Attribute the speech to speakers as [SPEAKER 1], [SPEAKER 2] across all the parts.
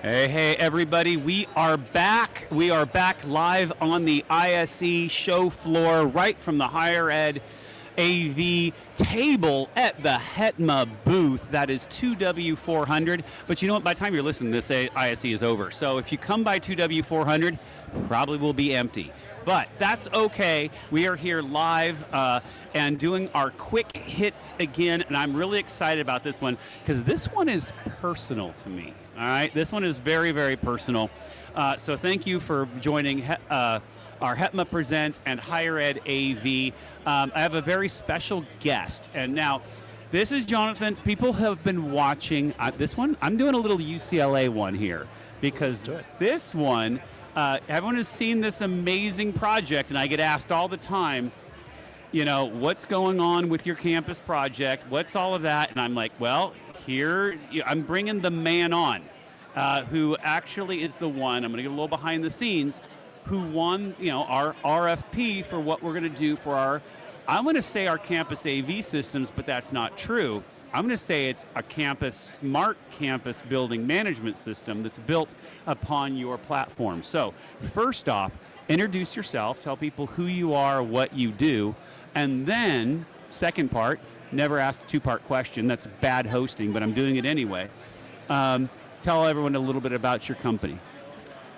[SPEAKER 1] Hey, everybody. We are back. We are back live on the ISE show floor right from the Higher Ed AV table at the HETMA booth. That is 2W400. But you know what? By the time you're listening, this ISE is over. So if you come by 2W400, probably will be empty. But that's okay. We are here live and doing our quick hits again. And I'm really excited about this one because this one is personal to me. All right, this one is very, very personal. So thank you for joining our HETMA Presents and Higher Ed AV. I have a very special guest. And now, this is Jonathan. People have been watching this one. I'm doing a little UCLA one here because this one, everyone has seen this amazing project, and I get asked all the time, you know, what's going on with your campus project? What's all of that? And I'm like, well, here, I'm bringing the man on, who actually is the one, I'm going to get a little behind the scenes, who won, our RFP for what we're going to do for our, I'm going to say our campus AV systems, but that's not true. I'm going to say it's a smart campus building management system that's built upon your platform. So, first off, introduce yourself, tell people who you are, what you do, and then, second part, never asked a two-part question. That's bad hosting, but I'm doing it anyway. Tell everyone a little bit about your company.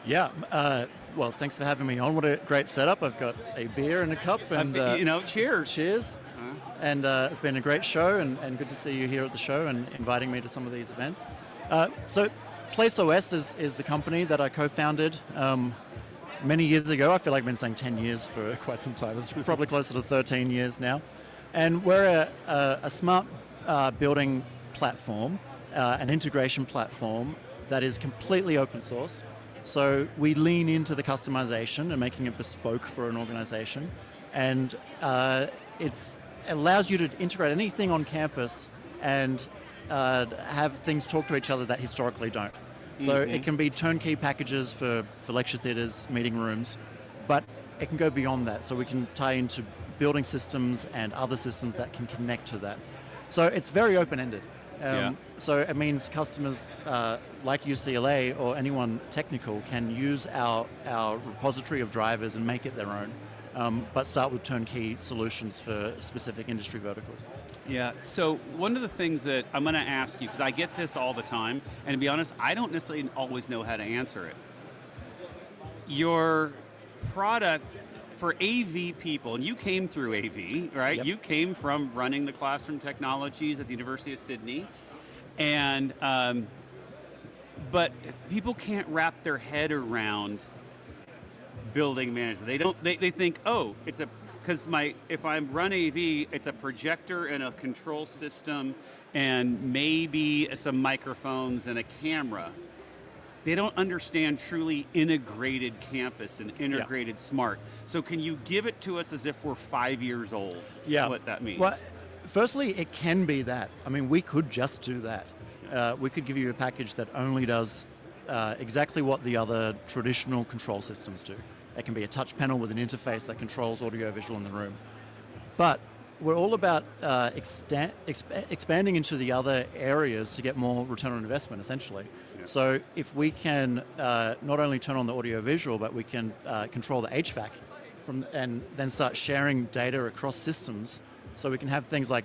[SPEAKER 2] Yeah. Well, thanks for having me on. What a great setup. I've got a beer and a cup. And
[SPEAKER 1] cheers.
[SPEAKER 2] Cheers. And it's been a great show, and good to see you here at the show and inviting me to some of these events. So PlaceOS is the company that I co-founded many years ago. I feel like I've been saying 10 years for quite some time. It's probably closer to 13 years now. And we're a smart building platform, an integration platform that is completely open source. So we lean into the customization and making it bespoke for an organization. And it allows you to integrate anything on campus and have things talk to each other that historically don't. So it can be turnkey packages for lecture theaters, meeting rooms, but it can go beyond that. So we can tie into building systems and other systems that can connect to that. So it's very open-ended. So it means customers like UCLA or anyone technical can use our repository of drivers and make it their own, but start with turnkey solutions for specific industry verticals.
[SPEAKER 1] Yeah, so one of the things that I'm going to ask you, because I get this all the time, and to be honest, I don't necessarily always know how to answer it. Your product for AV people, and you came through AV, right?
[SPEAKER 2] Yep.
[SPEAKER 1] You came from running the classroom technologies at the University of Sydney, and but people can't wrap their head around building management. They think, oh, it's if I run AV, it's a projector and a control system and maybe some microphones and a camera. They don't understand truly integrated campus and integrated smart. So can you give it to us as if we're 5 years old?
[SPEAKER 2] Yeah.
[SPEAKER 1] What that means?
[SPEAKER 2] Well, firstly, it can be that. I mean, we could just do that. We could give you a package that only does exactly what the other traditional control systems do. It can be a touch panel with an interface that controls audio-visual in the room. But we're all about expanding into the other areas to get more return on investment, essentially. Yeah. So if we can not only turn on the audio-visual, but we can control the HVAC and then start sharing data across systems, so we can have things like,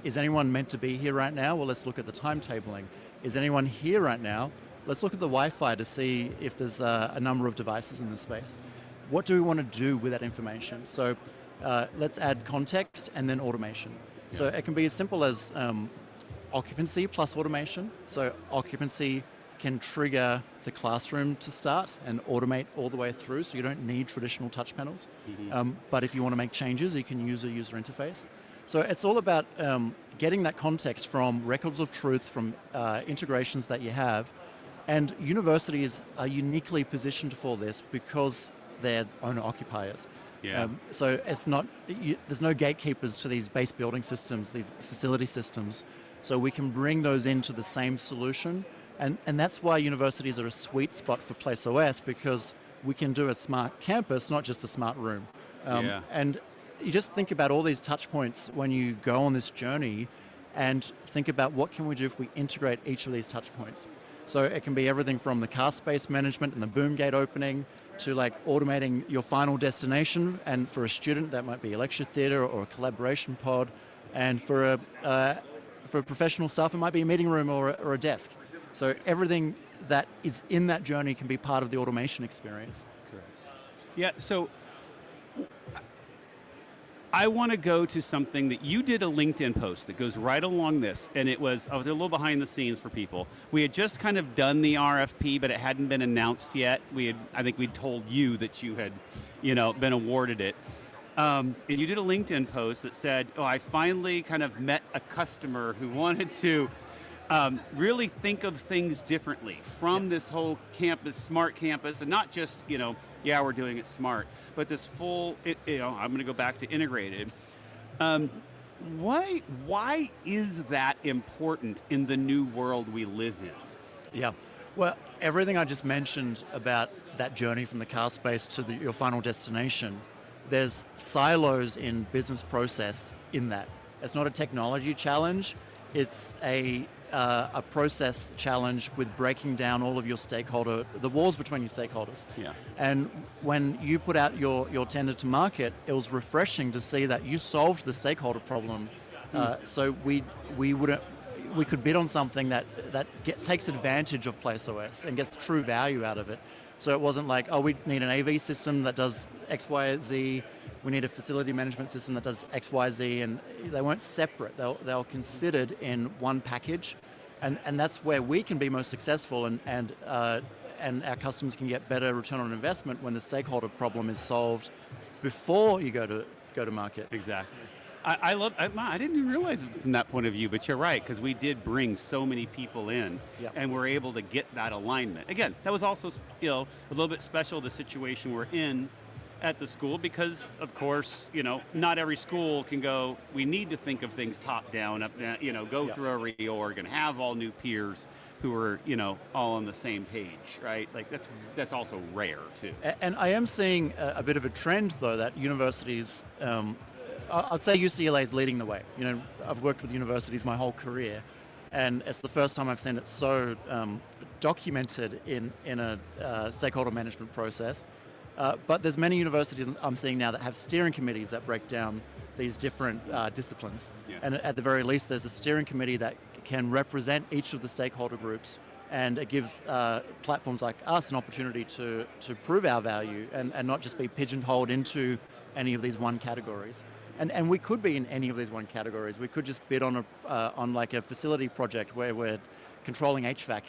[SPEAKER 2] is anyone meant to be here right now? Well, let's look at the timetabling. Is anyone here right now? Let's look at the Wi-Fi to see if there's a number of devices in the space. What do we want to do with that information? So let's add context and then automation. Yeah. So it can be as simple as occupancy plus automation. So occupancy can trigger the classroom to start and automate all the way through, so you don't need traditional touch panels. But if you want to make changes, you can use a user interface. So it's all about getting that context from records of truth, from integrations that you have. And universities are uniquely positioned for this because they're owner-occupiers.
[SPEAKER 1] Yeah.
[SPEAKER 2] So it's not, there's no gatekeepers to these base building systems, these facility systems. So we can bring those into the same solution. And that's why universities are a sweet spot for PlaceOS, because we can do a smart campus, not just a smart room. And you just think about all these touch points when you go on this journey, and think about what can we do if we integrate each of these touch points. So it can be everything from the car space management and the boom gate opening to like automating your final destination, and for a student that might be a lecture theatre or a collaboration pod, and for professional staff it might be a meeting room or a desk. So everything that is in that journey can be part of the automation experience.
[SPEAKER 1] Correct. Yeah, so I want to go to something that you did a LinkedIn post that goes right along this, and it was a little behind the scenes for people. We had just kind of done the RFP, but it hadn't been announced yet. I think we'd told you that you had, been awarded it. And you did a LinkedIn post that said, I finally kind of met a customer who wanted to really think of things differently from this whole campus, smart campus, and not just, we're doing it smart, but this full, I'm going to go back to integrated. Why is that important in the new world we live in?
[SPEAKER 2] Yeah, well, everything I just mentioned about that journey from the car space to your final destination, there's silos in business process in that. It's not a technology challenge, it's a process challenge with breaking down all of your the walls between your stakeholders.
[SPEAKER 1] Yeah.
[SPEAKER 2] And when you put out your tender to market, it was refreshing to see that you solved the stakeholder problem. So we could bid on something that takes advantage of PlaceOS and gets true value out of it. So it wasn't like, we need an AV system that does X, Y, Z. We need a facility management system that does X, Y, Z, and they weren't separate. They were considered in one package, and that's where we can be most successful, and our customers can get better return on investment when the stakeholder problem is solved before you go to market.
[SPEAKER 1] Exactly. I didn't even realize it from that point of view, but you're right, because we did bring so many people in, and we're able to get that alignment. Again, that was also a little bit special, the situation we're in at the school, because of course, not every school can go, we need to think of things top down, up down, go through a reorg and have all new peers who are, all on the same page, right? Like that's also rare too.
[SPEAKER 2] And I am seeing a bit of a trend though, that universities, I'd say UCLA is leading the way. I've worked with universities my whole career, and it's the first time I've seen it so documented in a stakeholder management process. But there's many universities I'm seeing now that have steering committees that break down these different disciplines. Yeah. And at the very least, there's a steering committee that can represent each of the stakeholder groups, and it gives platforms like us an opportunity to prove our value and not just be pigeonholed into any of these one categories. And we could be in any of these one categories. We could just bid on like a facility project where we're controlling HVAC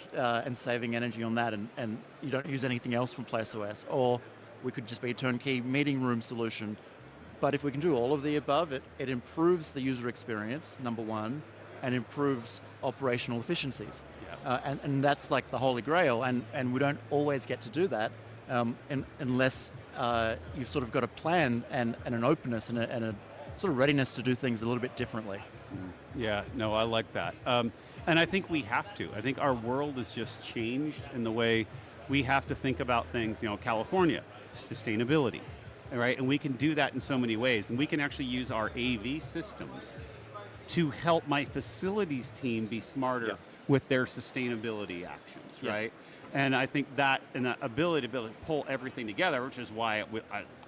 [SPEAKER 2] and saving energy on that, and you don't use anything else from PlaceOS. Or we could just be a turnkey meeting room solution. But if we can do all of the above, it improves the user experience, number one, and improves operational efficiencies. Yeah. And that's like the holy grail, and we don't always get to do that unless you've sort of got a plan and an openness and a sort of readiness to do things a little bit differently.
[SPEAKER 1] Yeah, no, I like that. And I think we have to. I think our world has just changed in the way we have to think about things, California, sustainability, right? And we can do that in so many ways. And we can actually use our AV systems to help my facilities team be smarter with their sustainability actions, right? Yes. And I think that and the ability to be able to pull everything together, which is why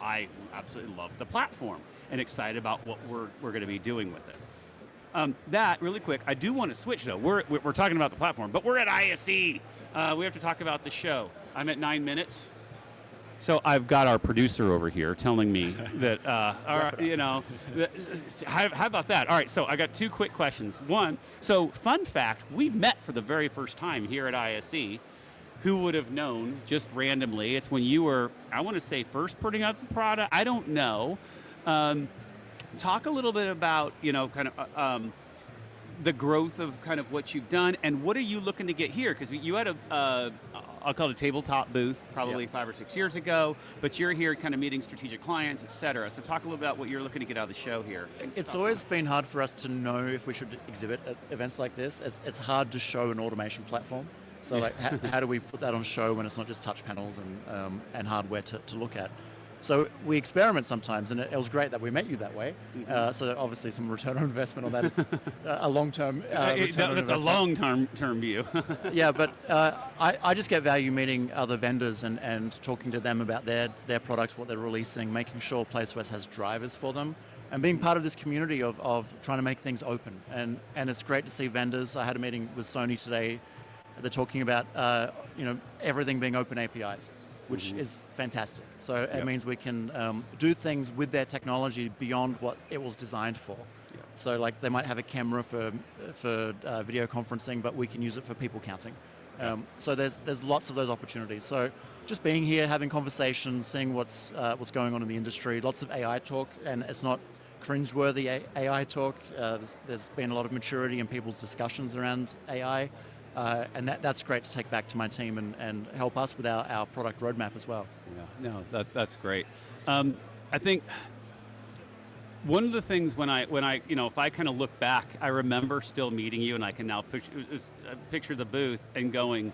[SPEAKER 1] I absolutely love the platform and excited about what we're going to be doing with it. That, really quick, I do want to switch though. We're talking about the platform, but we're at ISE. We have to talk about the show. I'm at 9 minutes. So I've got our producer over here telling me that, how about that? All right, so I got two quick questions. One, so fun fact, we met for the very first time here at ISE. Who would have known, just randomly? It's when you were, I want to say, first putting out the product. I don't know. Talk a little bit about, kind of the growth of kind of what you've done, and what are you looking to get here? Because you had I'll call it a tabletop booth probably 5 or 6 years ago, but you're here kind of meeting strategic clients, et cetera. So talk a little about what you're looking to get out of the show here.
[SPEAKER 2] It's always been hard for us to know if we should exhibit at events like this. It's hard to show an automation platform. So like, how do we put that on show when it's not just touch panels and hardware to look at? So we experiment sometimes, and it was great that we met you that way. So obviously some return on investment on that, a long-term return on investment.
[SPEAKER 1] That's a long-term view.
[SPEAKER 2] Yeah, but I just get value meeting other vendors and talking to them about their products, what they're releasing, making sure PlaceOS has drivers for them, and being part of this community of trying to make things open. And it's great to see vendors. I had a meeting with Sony today. They're talking about everything being open APIs, which is fantastic. So it means we can do things with their technology beyond what it was designed for. Yep. So like they might have a camera for video conferencing, but we can use it for people counting. So there's lots of those opportunities. So just being here, having conversations, seeing what's going on in the industry, lots of AI talk, and it's not cringeworthy AI talk. There's been a lot of maturity in people's discussions around AI. And that's great to take back to my team and help us with our product roadmap as well.
[SPEAKER 1] Yeah, no, that's great. I think one of the things when I if I kind of look back, I remember still meeting you, and I can now picture the booth and going,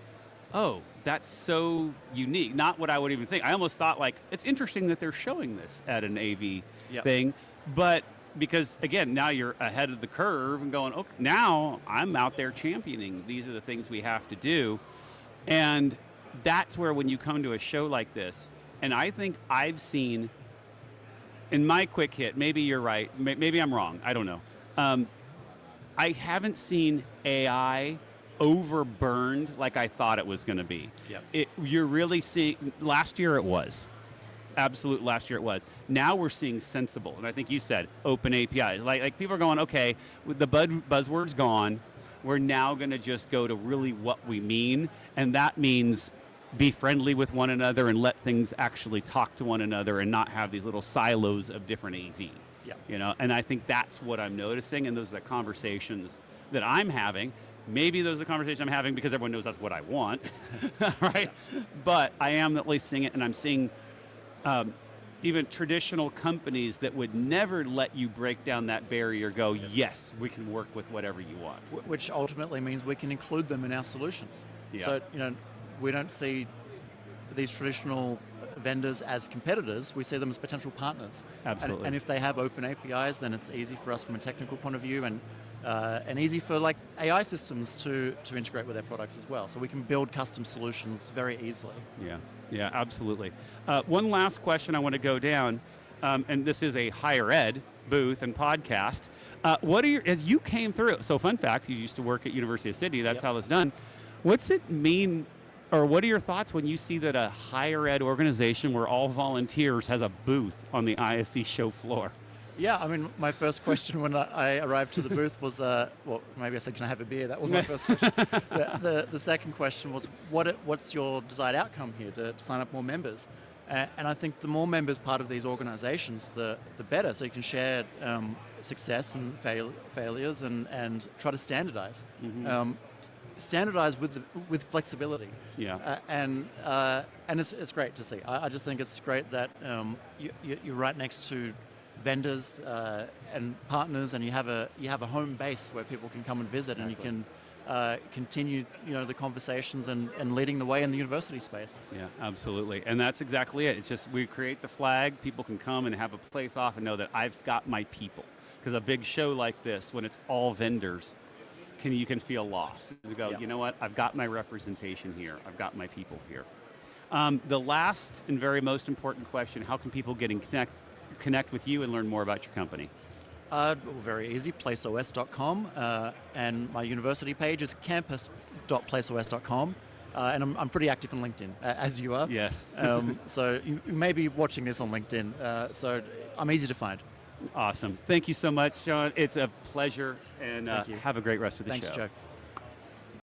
[SPEAKER 1] oh, that's so unique. Not what I would even think. I almost thought like it's interesting that they're showing this at an AV thing, but because again, now you're ahead of the curve and going, okay, now I'm out there championing. These are the things we have to do. And that's where when you come to a show like this, and I think I've seen, in my quick hit, maybe you're right, maybe I'm wrong, I don't know. I haven't seen AI overburned like I thought it was gonna be. Yep. You're really seeing, last year it was. Absolute last year it was. Now we're seeing sensible, and I think you said open API. Like people are going, okay, with the buzzword's gone, we're now going to just go to really what we mean, and that means be friendly with one another and let things actually talk to one another and not have these little silos of different AV. Yeah. And I think that's what I'm noticing, and those are the conversations that I'm having. Maybe those are the conversations I'm having because everyone knows that's what I want, right? Yeah. But I am at least seeing it, and I'm seeing even traditional companies that would never let you break down that barrier go, yes, we can work with whatever you want.
[SPEAKER 2] Which ultimately means we can include them in our solutions. Yeah. So, we don't see these traditional vendors as competitors, we see them as potential partners.
[SPEAKER 1] Absolutely.
[SPEAKER 2] And if they have open APIs, then it's easy for us from a technical point of view and easy for like AI systems to integrate with their products as well. So we can build custom solutions very easily.
[SPEAKER 1] Yeah, absolutely. One last question I want to go down, and this is a higher ed booth and podcast. What are as you came through, so fun fact, you used to work at University of Sydney, that's how it's done. What's it mean, or what are your thoughts when you see that a higher ed organization where all volunteers has a booth on the ISE show floor?
[SPEAKER 2] Yeah, I mean, my first question when I arrived to the booth was, well, maybe I said, can I have a beer? That was my first question. The second question was, what's your desired outcome here to sign up more members? And I think the more members part of these organizations, the better. So you can share success and failures and try to standardize. Mm-hmm. Standardize with flexibility.
[SPEAKER 1] Yeah.
[SPEAKER 2] And it's great to see. I just think it's great that you're right next to vendors and partners, and you have a home base where people can come and visit, and you can continue the conversations and leading the way in the university space.
[SPEAKER 1] Yeah, absolutely, and that's exactly it. It's just we create the flag, people can come and have a place off and know that I've got my people. Because a big show like this, when it's all vendors, you can feel lost. You go, you know what? I've got my representation here. I've got my people here. The last and very most important question: how can people get in connect with you and learn more about your company?
[SPEAKER 2] Very easy, placeos.com, and my university page is campus.placeos.com, and I'm pretty active on LinkedIn, as you are.
[SPEAKER 1] Yes.
[SPEAKER 2] So you may be watching this on LinkedIn, so I'm easy to find.
[SPEAKER 1] Awesome. Thank you so much, Sean. It's a pleasure, and have a great rest of the show.
[SPEAKER 2] Thanks, Joe.